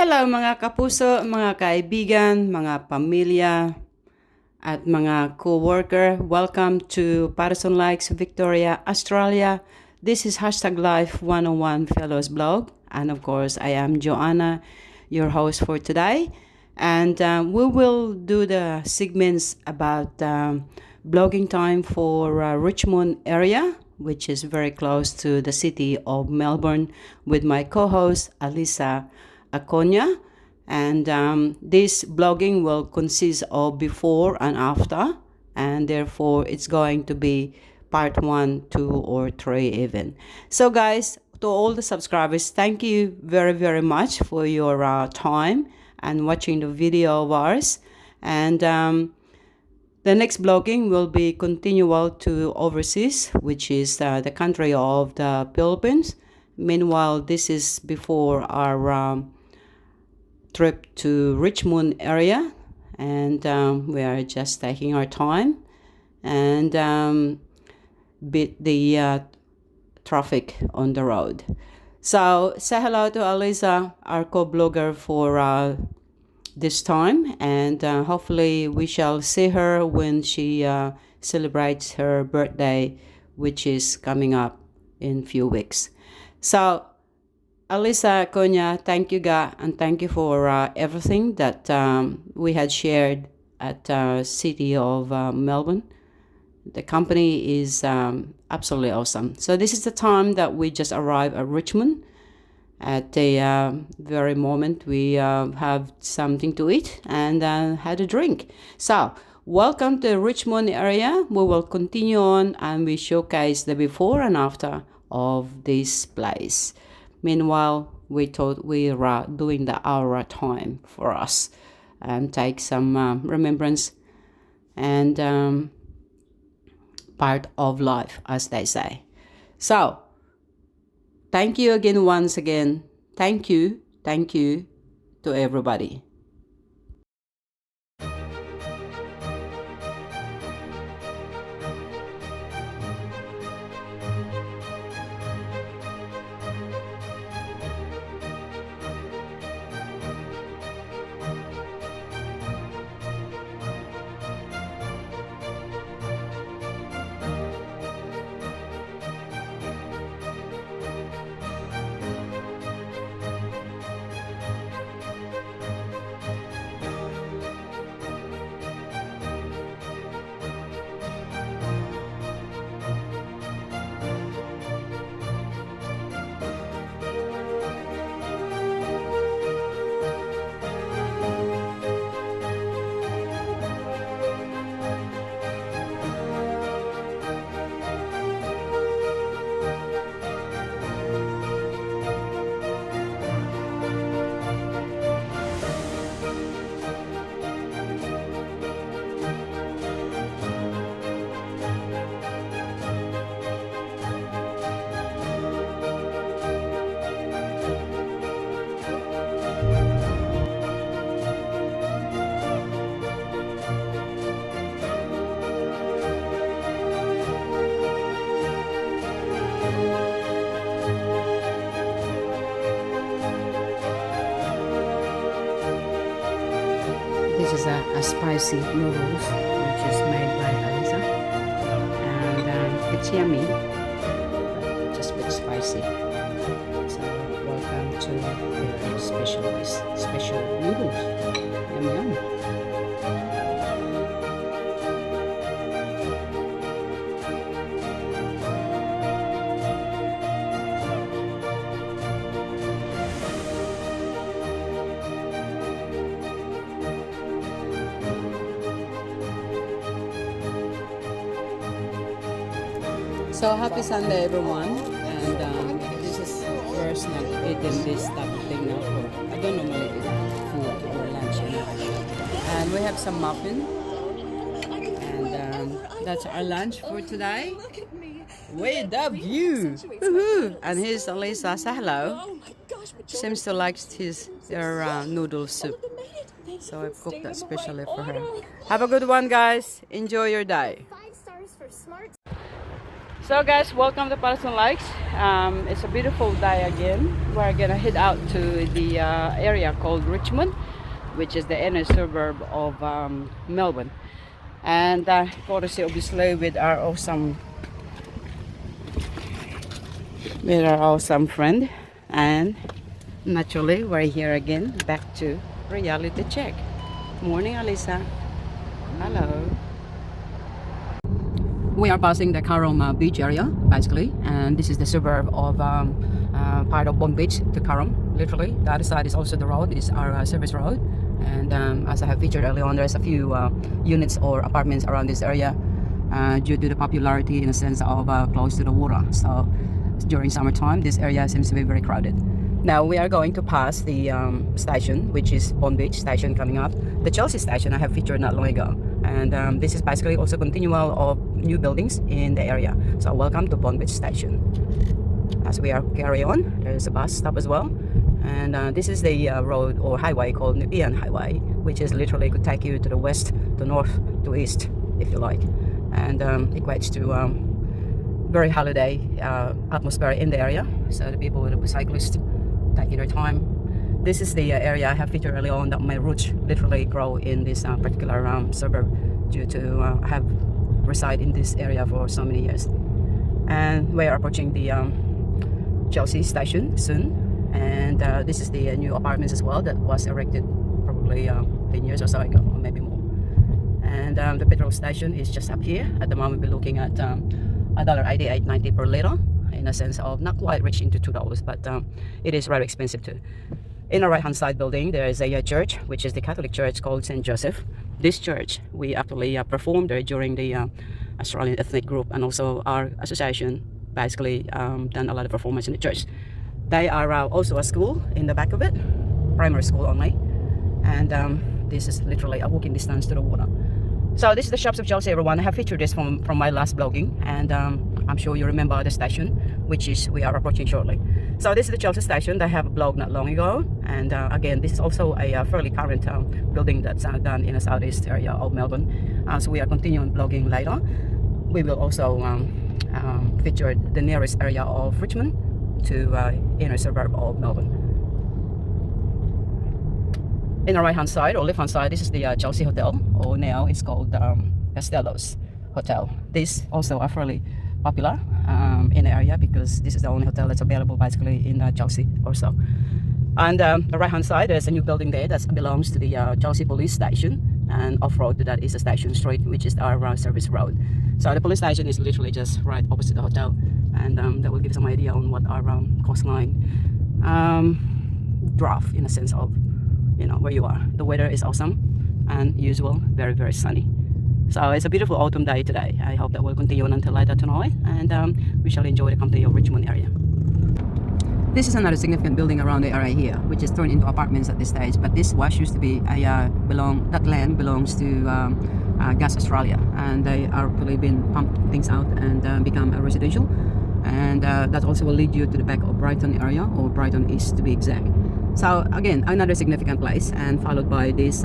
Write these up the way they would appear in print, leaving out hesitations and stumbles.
Hello mga kapuso, mga kaibigan, mga pamilya, at mga co-worker. Welcome to Patterson Lakes, Victoria, Australia. This is #Life 101 Fellows blog. And of course, I am Joanna, your host for today. And we will do the segments about blogging time for Richmond area, which is very close to the city of Melbourne, with my co-host Alyssa Akonya. And this blogging will consist of before and after, and therefore it's going to be part 1, 2, or 3 even. So guys, to all the subscribers, thank you very, very much for your time and watching the video of ours. And the next blogging will be continual to overseas, which is the country of the Philippines. Meanwhile, this is before our trip to Richmond area, and we are just taking our time and beat the traffic on the road. So say hello to Alyssa, our co-blogger for this time, and hopefully we shall see her when she celebrates her birthday, which is coming up in few weeks. So Alyssa, Konya, thank you, and thank you for everything that we had shared at city of Melbourne. The company is absolutely awesome. So this is the time that we just arrived at Richmond. At the very moment we have something to eat and had a drink. So welcome to the Richmond area. We will continue on and we showcase the before and after of this place. Meanwhile, we thought we were doing the hour time for us and take some remembrance and part of life, as they say. So, thank you again, once again. Thank you to everybody. This is a spicy noodles, which is made by Alyssa, and it's yummy, but just a bit spicy. So welcome to the special noodles. Yum yum. So happy Sunday, everyone, and this is first not eating this type of thing now. I don't normally eat food or lunch anyway. And we have some muffin, and that's our lunch for today. With the view! And here's Alyssa. Say hello. Seems to like their noodle soup. So I cooked that specially for her. Have a good one, guys. Enjoy your day. So guys, welcome to Patterson Lakes. It's a beautiful day again. We're gonna head out to the area called Richmond, which is the inner suburb of Melbourne. And courtesy obviously with our awesome friend, and naturally we're here again, back to reality check. Morning, Alyssa. Hello. We are passing the Karom beach area basically, and this is the suburb of part of Bondi Beach to Karom. Literally, the other side is also the road, is our service road. And as I have featured earlier on, there's a few units or apartments around this area due to the popularity in a sense of close to the water. So during summertime, this area seems to be very crowded. Now we are going to pass the station, which is Bondi Beach station coming up. The Chelsea station I have featured not long ago. And this is basically also continual of new buildings in the area. So welcome to Bondi Beach station. As we are carry on, there's a bus stop as well. And this is the road or highway called Nepean Highway, which is literally could take you to the west, to north, to east, if you like. And equates to very holiday atmosphere in the area. So the people, the cyclists, taking their time. This is the area I have featured earlier on that my roots literally grow in this particular suburb due to I have reside in this area for so many years. And we are approaching the Chelsea station soon. And this is the new apartments as well that was erected probably 10 years or so ago, or maybe more. And the petrol station is just up here. At the moment we're looking at $1.88.90 per liter, in a sense of not quite reaching to $2, but it is rather expensive too. In the right hand side building there is a church, which is the Catholic church called St. Joseph. This church we actually performed there during the Australian ethnic group, and also our association basically done a lot of performance in the church. They are also a school in the back of it, primary school only, and this is literally a walking distance to the water. So this is the shops of Chelsea, everyone. I have featured this from my last blogging, and I'm sure you remember the station, which is we are approaching shortly. So this is the Chelsea station. They have a blog not long ago, and again, this is also a fairly current building that's done in the southeast area of Melbourne. So we are continuing blogging later. We will also feature the nearest area of Richmond to inner suburb of Melbourne. In the right hand side or left hand side, this is the Chelsea Hotel, or now it's called Castello's Hotel. This also are fairly popular in the area because this is the only hotel that's available basically in Chelsea or so. And the right hand side, there's a new building there that belongs to the Chelsea police station, and off-road to that is the Station Street, which is our service road. So the police station is literally just right opposite the hotel, and that will give some idea on what our coastline draft in a sense of, you know, where you are. The weather is awesome and usual, very, very sunny. So it's a beautiful autumn day today. I hope that will continue on until later tonight, and we shall enjoy the company of Richmond area. This is another significant building around the area here, which is turned into apartments at this stage. But this used to be that land belongs to Gas Australia, and they are actually been pumped things out and become a residential. And that also will lead you to the back of Brighton area, or Brighton East to be exact. So again, another significant place, and followed by this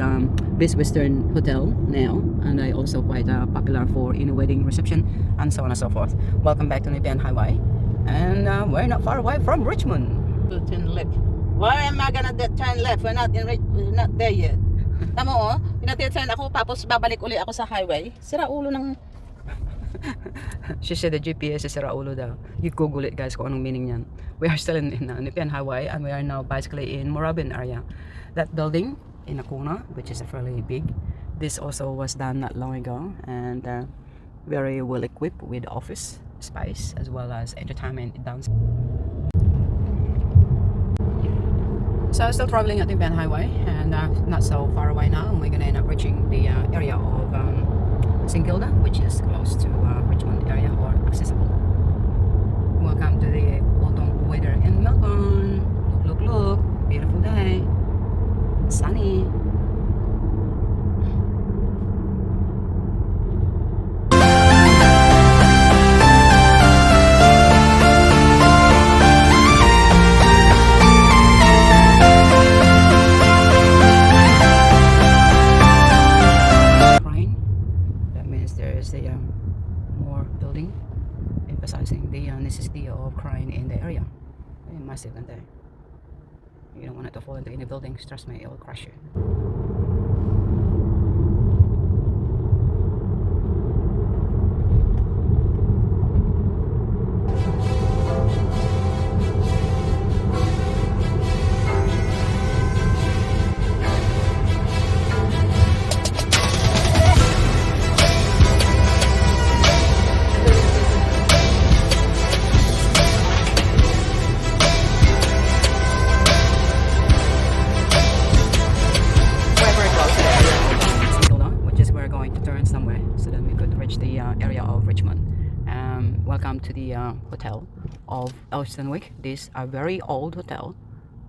Best Western Hotel now, and they also quite popular for wedding reception and so on and so forth. Welcome back to Nepean Highway, and we're not far away from Richmond. To turn left. Why am I gonna turn left? We're not there yet. Tama mo, pinati-turn ako tapos babalik uli ako sa highway. Sira ulo ng She said the GPS is sira ulo daw. You Google it, guys, kung anong meaning niyan. We are still in Nepean Highway, and we are now basically in Moorabbin area. That building in a corner, which is fairly big, this also was done not long ago, and very well equipped with office space as well as entertainment downstairs. So still traveling at Nepean Highway, and not so far away now, and we're gonna end up reaching the area of St. Kilda, which is close to Richmond area, or accessible. Welcome to the autumn weather in Melbourne. Look, look, look, beautiful day, sunny. crane in the area. Very massive, and you don't want it to fall into any buildings. Trust me, it will crush you. Area of Richmond. Welcome to the hotel of Austvlog. This is a very old hotel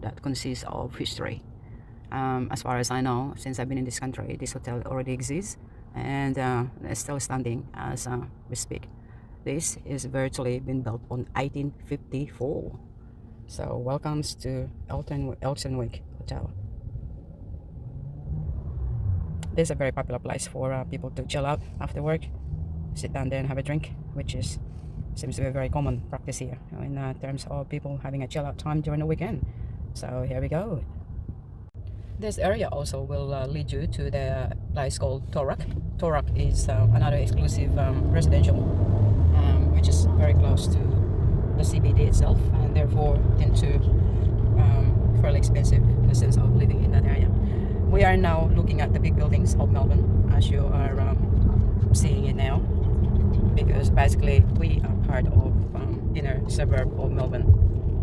that consists of history. As far as I know, since I've been in this country, this hotel already exists and it's still standing as we speak. This is virtually been built on 1854. So welcomes to Austvlog Hotel. This is a very popular place for people to chill out after work. Sit down there and have a drink, which seems to be a very common practice here in terms of people having a chill out time during the weekend. So here we go. This area also will lead you to the place called Torak. Torak is another exclusive residential, which is very close to the CBD itself, and therefore tend to fairly expensive in the sense of living in that area. We are now looking at the big buildings of Melbourne, as you are seeing it now, because basically we are part of inner suburb of Melbourne,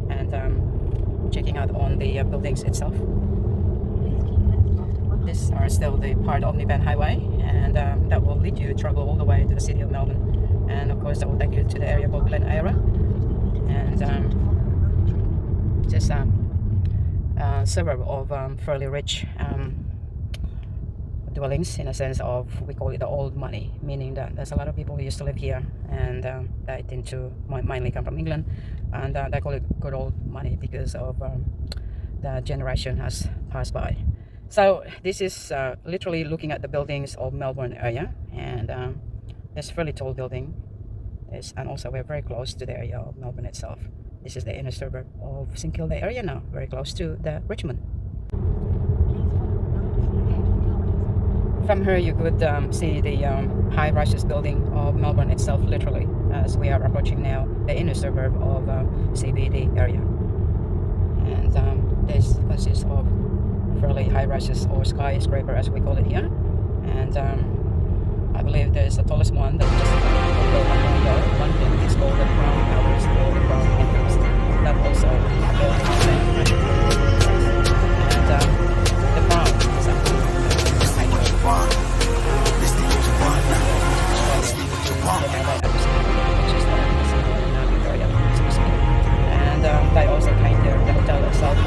and checking out on the buildings itself. These are still the part of Melbourne Highway, and that will lead you to travel all the way to the city of Melbourne, and of course that will take you to the area called Glen Eira, and just a suburb of fairly rich dwellings, in a sense of, we call it the old money, meaning that there's a lot of people who used to live here, and they tend to mainly come from England, and they call it good old money because of the generation has passed by. So this is literally looking at the buildings of Melbourne area, and there's a fairly tall building, and also we're very close to the area of Melbourne itself. This is the inner suburb of St Kilda area now, very close to the Richmond. From here you could see the high-rises building of Melbourne itself, literally, as we are approaching now the inner suburb of CBD area. And this consists of fairly high-rises, or skyscraper as we call it here. And I believe there's the tallest one that just one thing is called the Crown Towers, or the Crown Entrance. That also built and the Crown is actually and they also paint the hotel itself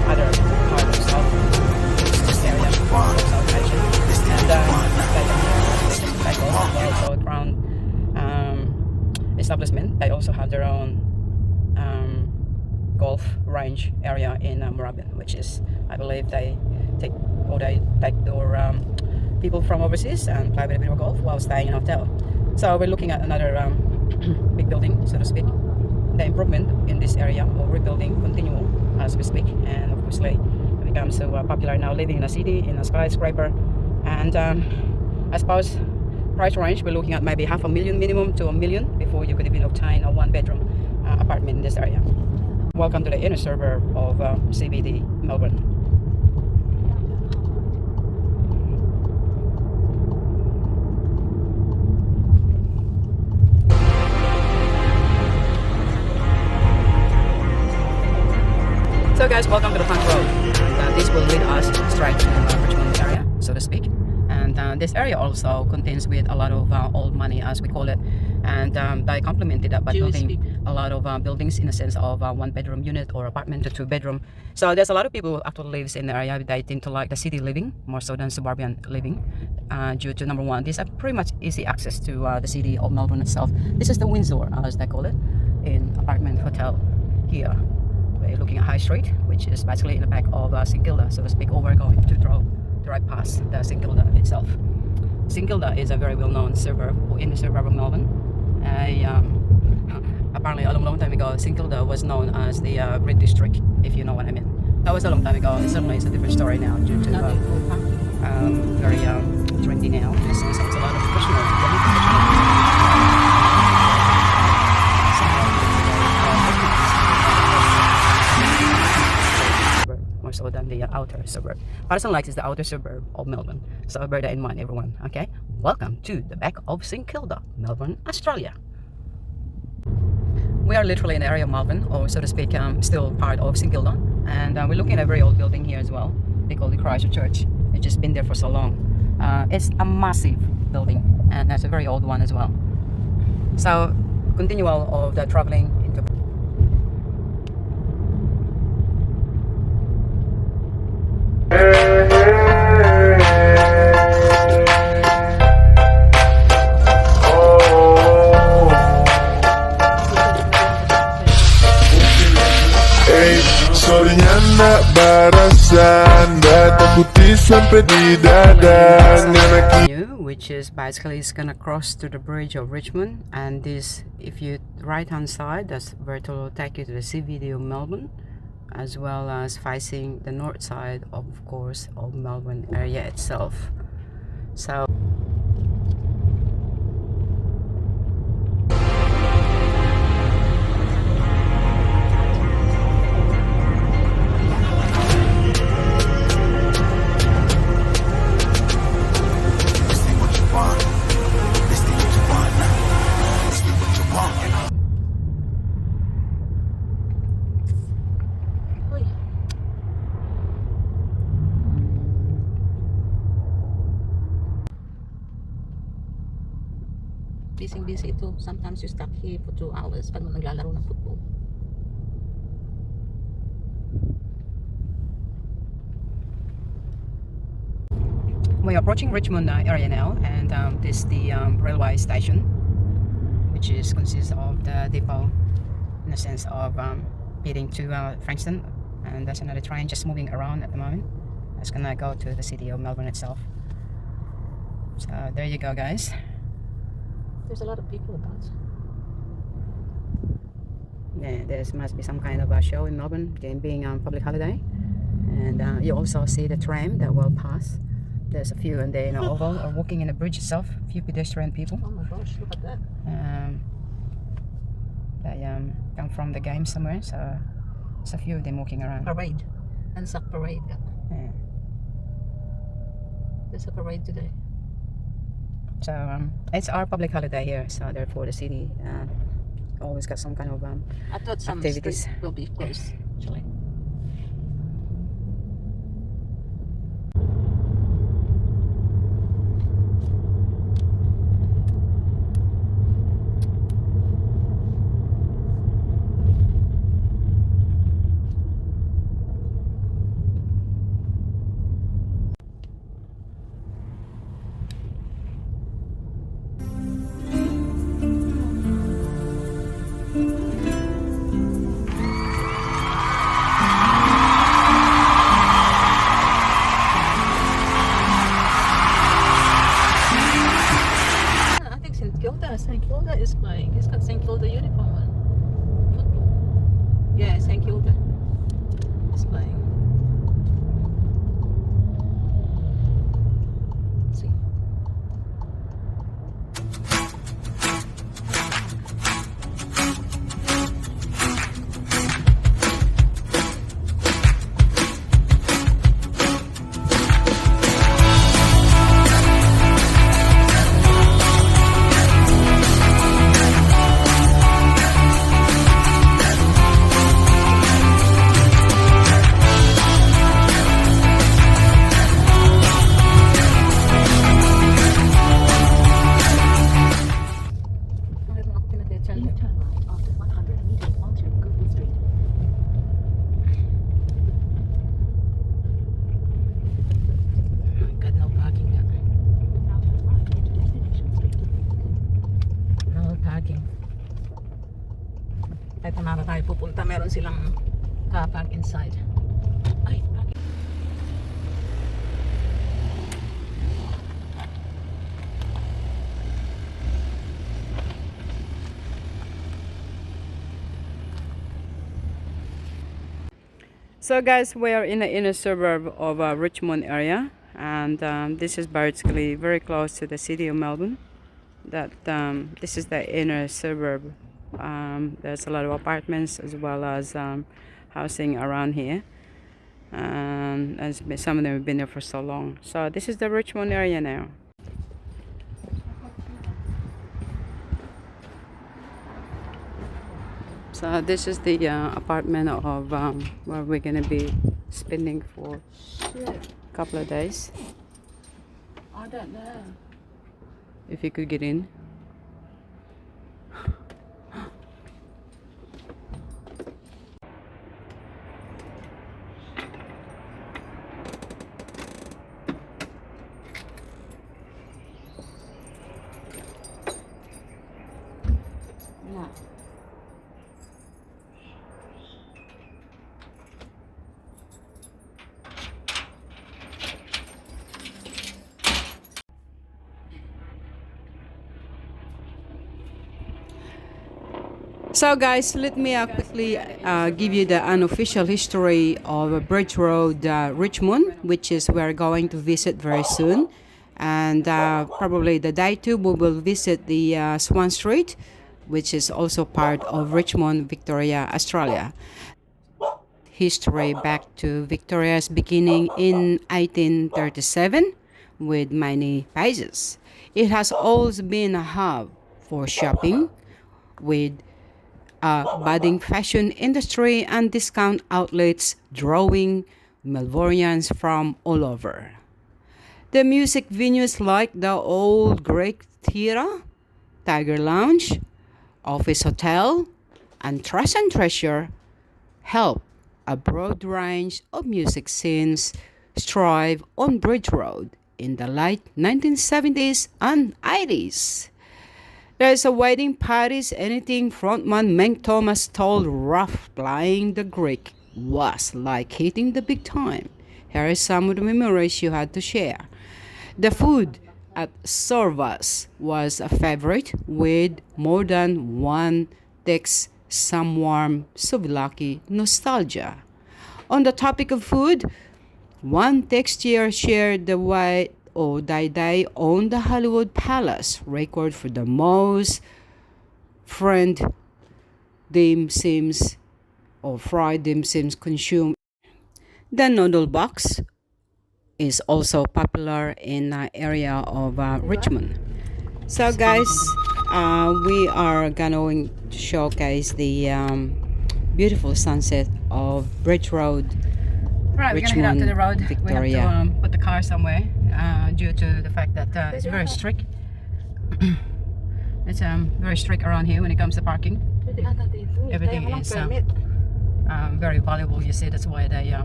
other part of South area, South Asia, and they also Crown establishment. They also have their own golf range area in Moorabbin, which is, I believe, they take their people from overseas and play with a bit of golf while staying in a hotel. So we're looking at another big building, so to speak. The improvement in this area, or rebuilding, continue as we speak, and obviously it becomes so popular now living in a city, in a skyscraper. And I suppose price range, we're looking at maybe $500,000 minimum to $1 million before you could even obtain a one-bedroom apartment in this area. Welcome to the inner suburb of CBD Melbourne. So guys, welcome to the front road, and this will lead us straight to the Richmond area, so to speak. And this area also contains with a lot of old money, as we call it, and they complemented that by building a lot of buildings in a sense of one-bedroom unit or apartment to two-bedroom. So there's a lot of people who actually lives in the area. They tend to like the city living more so than suburban living, due to, number one, these are pretty much easy access to the city of Melbourne itself. This is the Windsor, as they call it, in apartment hotel here. We're looking at High Street, which is basically in the back of St Kilda, so to speak, over going to drive past the St Kilda itself. St Kilda is a very well-known suburb, or in the suburb of Melbourne, Apparently a long time ago, St Kilda was known as the Red District, if you know what I mean. That was a long time ago. Certainly it's a different story now due to very trendy now. In a sense, it's a lot of professional, young professionals. More so than the outer suburb. Patterson Lakes is the outer suburb of Melbourne. So bear that in mind, everyone. Okay, welcome to the back of St Kilda, Melbourne, Australia. We are literally in the area of Melbourne, or so to speak, still part of St Kilda, and we're looking at a very old building here as well. They call it DECORATOR Church. It's just been there for so long. It's a massive building, and that's a very old one as well. So, continual of the traveling into. Nak barasan data putih sampai di dada. Which is basically it's gonna cross to the bridge of Richmond, and this, if you right hand side, that's where it will take you to the CBD of Melbourne, as well as facing the north side of course of Melbourne area itself. So busy ito. Sometimes you stuck here for 2 hours pag naglalaro ng football. we're approaching Richmond area now, and this is the railway station, which is consists of the depot in the sense of heading to Frankston, and there's another train just moving around at the moment. It's gonna go to the city of Melbourne itself. So there you go, guys. There's a lot of people about. Yeah, there must be some kind of a show in Melbourne, being public holiday, and you also see the tram that will pass. There's a few, and they oval or walking in the bridge itself. A few pedestrian people. Oh my gosh, look at that. They come from the game somewhere, so there's a few of them walking around. Parade. Anzac parade. Yeah. There's a parade today. So it's our public holiday here, so therefore the city always got some kind of I thought some activities. streets will be closed actually. St Kilda is playing. He's got St Kilda uniform on. Football. Yeah, St Kilda is playing. Let's see. Kahit na tayo pupunta, meron silang car park inside. Ay, parking. So guys, we are in the inner suburb of Richmond area, and this is basically very close to the city of Melbourne. This is the inner suburb. There's a lot of apartments as well as housing around here, and some of them have been there for so long. So this is the Richmond area now. So this is the apartment of where we're gonna be spending for a couple of days. I don't know. If you could get in. No. So guys, let me quickly give you the unofficial history of Bridge Road, Richmond, which is we're going to visit very soon. And probably the day 2 we will visit the Swan Street, which is also part of Richmond, Victoria, Australia. History back to Victoria's beginning in 1837 with many phases. It has always been a hub for shopping with budding fashion industry and discount outlets drawing Melbournians from all over. The music venues like the Old Greek Theatre, Tiger Lounge, Office Hotel, and Trust and Treasure help a broad range of music scenes thrive on Bridge Road in the late 1970s and 80s. There's a wedding parties, anything frontman Meng Thomas told Rough playing the Greek was like hitting the big time. Here is some of the memories you had to share. The food at Sorvas was a favorite with more than one takes some warm souvlaki nostalgia. On the topic of food, one textier shared the way they own the Hollywood Palace record for the most fried dim sims or fried dim sims consumed. The noodle box is also popular in the area of Richmond. So guys, we are going to showcase the beautiful sunset of Bridge Road, Right, we're Richmond, gonna head out to the road. Victoria. We have to put the car somewhere due to the fact that it's very strict. It's very strict around here when it comes to parking. Everything is very valuable. You see, that's why they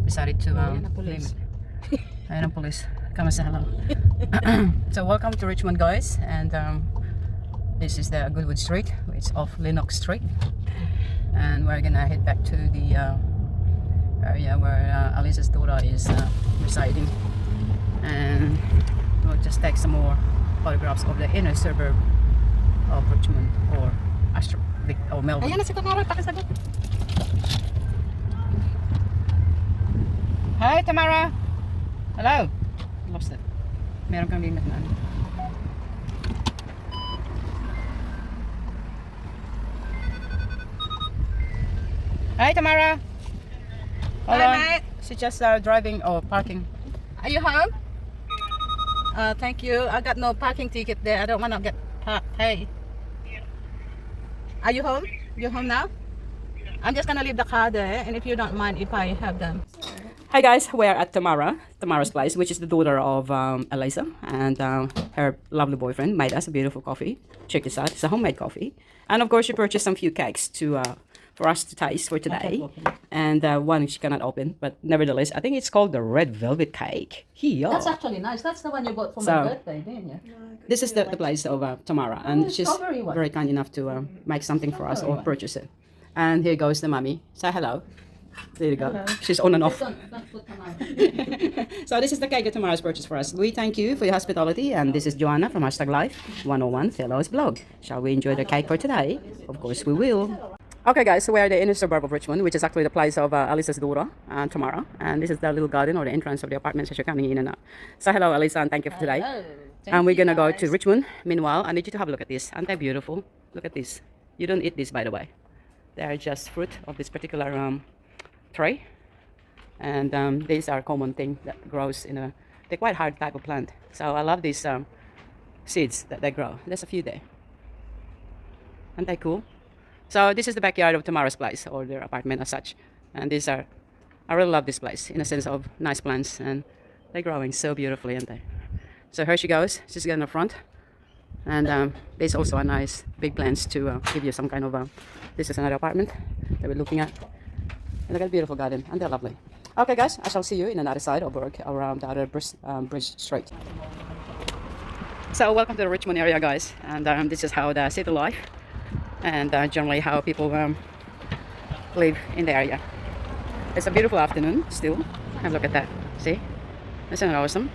decided to limit. Ayan ang police. Come and say hello. So welcome to Richmond, guys, and this is the Goodwood Street. It's off Lennox Street, and we're gonna head back to the area where Alyssa's daughter is residing, and we'll just take some more photographs of the inner suburb of Richmond or Melbourne. Ayan na si Tamara, pakisagot. Hi Tamara! Hello! Lost it. Meron kang limit na. Hi Tamara! Hold on. Mate. She's just driving or parking. Are you home? Thank you. I got no parking ticket there. I don't want to get parked. Hey. Are you home? You're home now? I'm just gonna leave the car there, and if you don't mind, if I have them. Hi guys, we're at Tamara's place, which is the daughter of Alyssa, and her lovely boyfriend made us a beautiful coffee. Check this out, it's a homemade coffee. And of course she purchased some few cakes to for us to taste for today. And one she cannot open, but nevertheless, I think it's called the red velvet cake. Here. That's actually nice. That's the one you bought for my birthday, didn't you? This is the place of Tamara, and she's very kind enough to make something for us or purchase it. And here goes the mommy. Say hello. There you go. Hello. She's on and off. Don't put Tamara. So this is the cake that Tamara's purchased for us. We thank you for your hospitality, and this is Joanna from #Life 101 Fellows blog. Shall we enjoy the cake for today? Of course we will. Okay guys, so we're at the inner suburb of Richmond, which is actually the place of Alyssa's daughter, Tamara. And this is the little garden or the entrance of the apartments as you're coming in and out. So hello Alyssa, and thank you for today. And we're gonna go to Richmond. Meanwhile, I need you to have a look at this. Aren't they beautiful? Look at this. You don't eat this, by the way. They are just fruit of this particular tree. And these are a common thing that grows in a, they're quite hard type of plant. So I love these seeds that they grow. There's a few there. Aren't they cool? So this is the backyard of Tamara's place, or their apartment as such. And these are, I really love this place in a sense of nice plants, and they're growing so beautifully, aren't they? So here she goes. She's in the front. And there's also a nice big plants to give you some kind of, this is another apartment that we're looking at. And look at the beautiful garden, and they're lovely. Okay guys, I shall see you in another side of work around the other Bridge Street. So welcome to the Richmond area guys, and this is how the city life and generally how people live in the area. It's a beautiful afternoon still. Have a look at that. See? Isn't it awesome?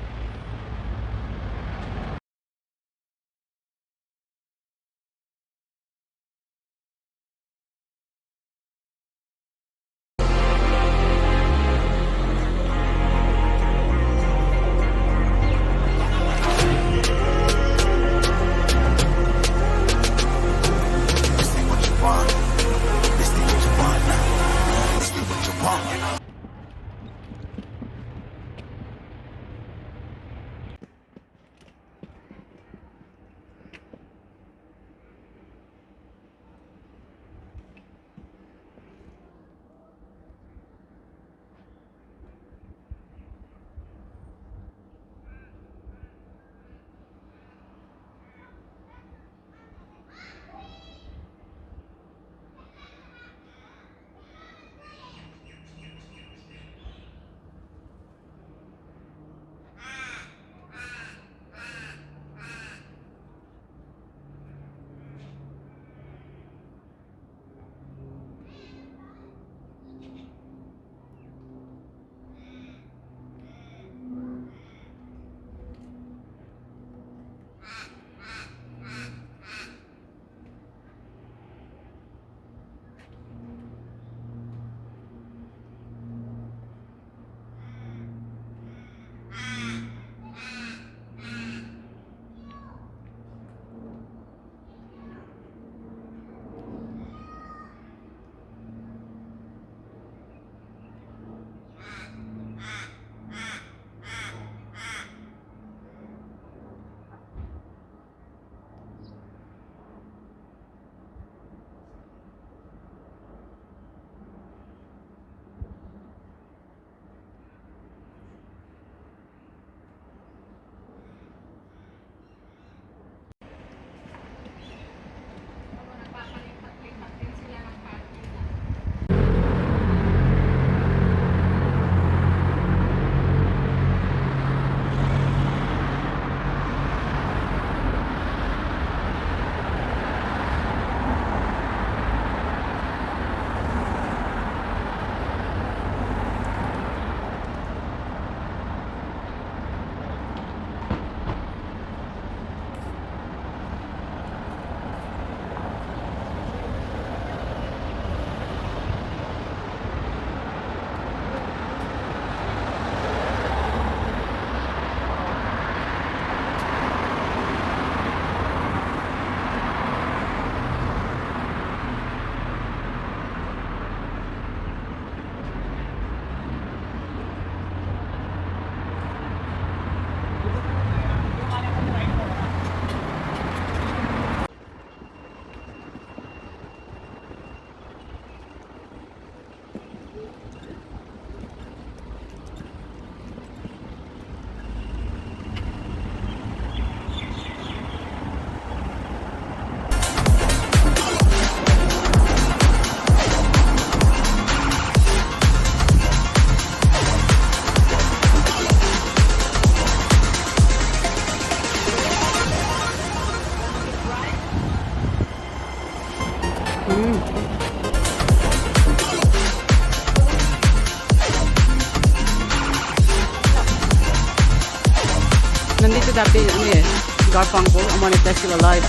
Nandito dati, ano eh, Garfunkel, ang Money Still Alive.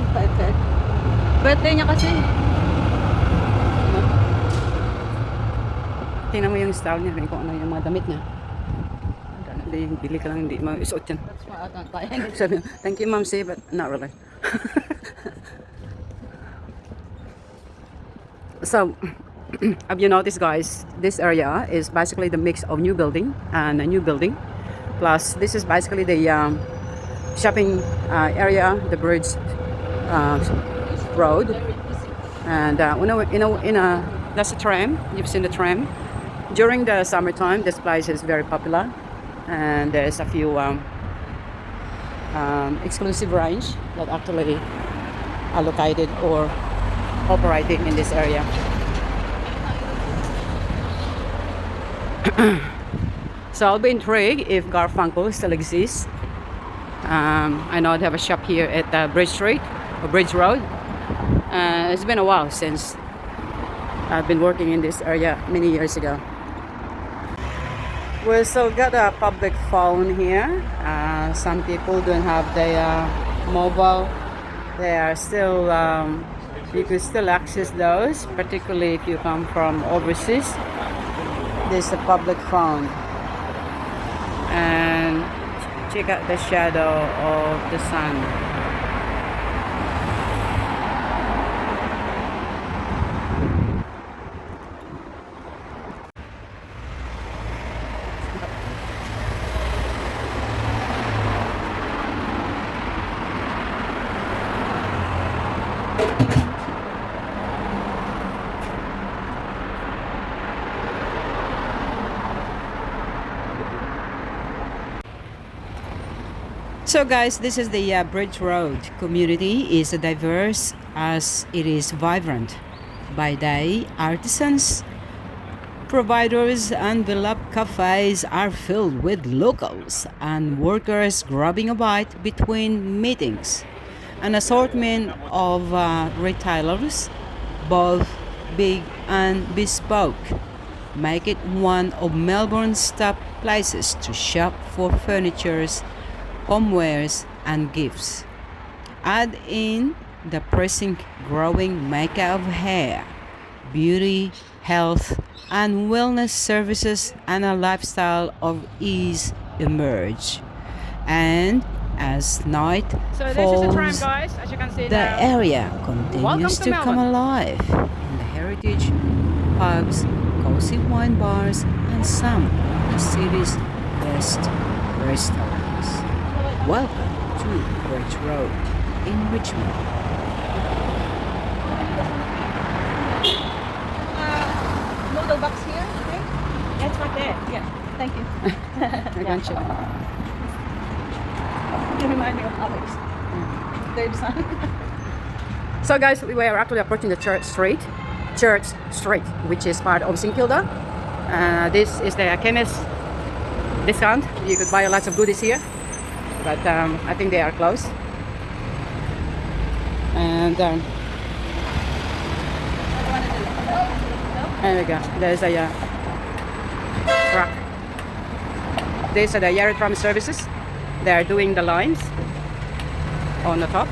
pa-effect. Birthday niya kasi. Tingnan mo yung style niya, kung ano yung mga damit niya. Hindi, bili ka lang, hindi maisuot yan. That's why I don't buy anything. Sabi, thank you, Mom, say, but not really. So, have you noticed, guys, this area is basically the mix of new building and a new building. Plus, this is basically the shopping area, the bridge road. And that's a tram. You've seen the tram. During the summertime, this place is very popular. And there's a few exclusive range that actually are located or operating in this area. So I'll be intrigued if Garfunkel still exists. I know they have a shop here at Bridge Street or Bridge Road. It's been a while since I've been working in this area many years ago. We still got a public phone here. Some people don't have their mobile. They are still, you can still access those, particularly if you come from overseas. This is a public phone. And check out the shadow of the sun. So guys, this is the Bridge Road community. Is diverse as it is vibrant. By day, artisans, providers and beloved cafes are filled with locals and workers grabbing a bite between meetings. An assortment of retailers, both big and bespoke, make it one of Melbourne's top places to shop for furnitures, homewares and gifts. Add in the pressing growing makeup of hair, beauty, health and wellness services, and a lifestyle of ease emerge. And as night falls, guys, as you can see the area continues to come alive in the heritage pubs, cozy wine bars and some of the city's best restaurants. Welcome to Bridge Road in Richmond. Noodle box here, okay? That's right there. Yeah, thank you. I got you. You remind me of Alex. Third son. So guys, we were actually approaching the Church Street, which is part of St Kilda. This is the chemist discount. You could buy lots of goodies here. But I think they are closed. And there we go. There's a truck. These are the Yarra Tram services. They are doing the lines on the top.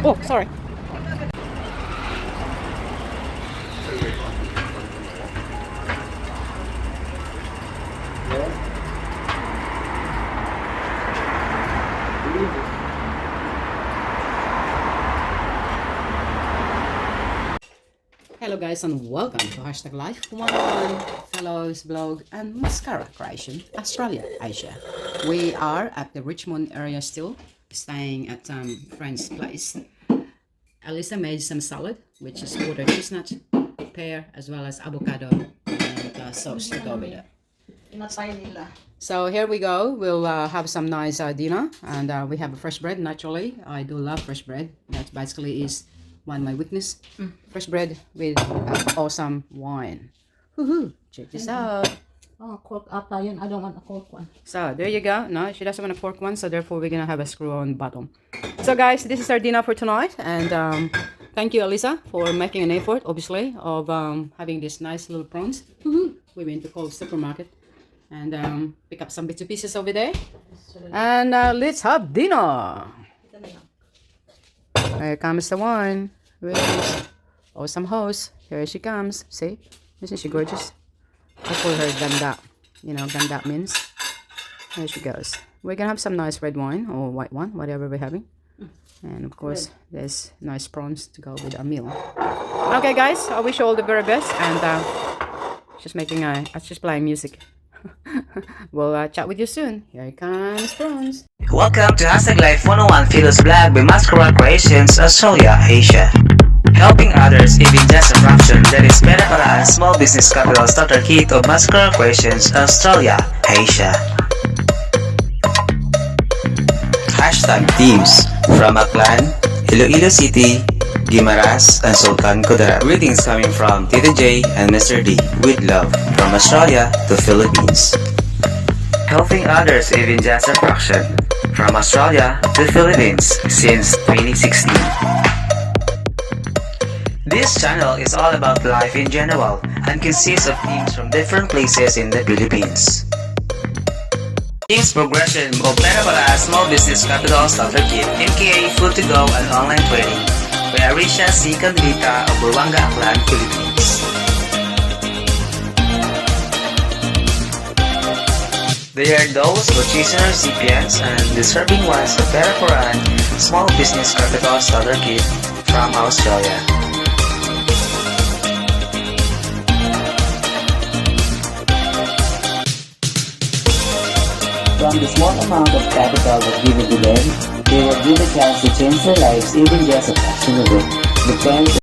Oh, sorry. Hello guys and welcome to #Life 101 Fellows blog and mascara creation Australia, Asia. We are at the Richmond area still, staying at friend's place. Alyssa made some salad, which is quarter chestnut, pear, as well as avocado and sauce to go with it. Inatay nila. So here we go. We'll have some nice dinner, and we have a fresh bread. Naturally, I do love fresh bread. That basically is one of my weakness. Fresh bread with awesome wine. Woohoo! Check this out. Oh, cork ata yun. I don't want a cork one. So there you go. No, she doesn't want a cork one, so therefore we're gonna have a screw on bottom. So guys, this is our dinner for tonight, and thank you, Alyssa, for making an effort, obviously, of having these nice little prawns. We went to Coles supermarket and pick up some bits and pieces over there, and let's have dinner. Here comes the one with awesome host. Here she comes. See, isn't she gorgeous? I call her ganda. You know, ganda means. There she goes. We're gonna have some nice red wine or white wine, whatever we're having. And of course, there's nice prawns to go with our meal. Okay, guys, I wish you all the very best. And she's playing music. We'll chat with you soon. Here comes prawns. Welcome to #Life 101 Philos Vlog by Mascara Creations, Australia, Asia. Helping others, even just a fraction. That is PERA PARAAN Small Business Capital Starter Kit of Mascara Creations, Australia, Asia. #Teams from Aklan, Iloilo City, Guimaras, and Sultan Kudarat. Greetings coming from Tita J and Mr. D with love from Australia to Philippines. Helping others, even just a fraction. From Australia to Philippines since 2016. This channel is all about life in general and consists of teams from different places in the Philippines. Teams progression of PERA PARAAN Small Business Capital Starter Kit, MKA Food to Go and Online Trading by Arisha C. Candrita of Buruanga, Aklan, Philippines. They are those who choose recipients and deserving ones of PERA PARAAN Small Business Capital Starter Kit from Australia. From the small amount of capital that given to them, they will give a chance to change their lives even just a fraction of it. Depends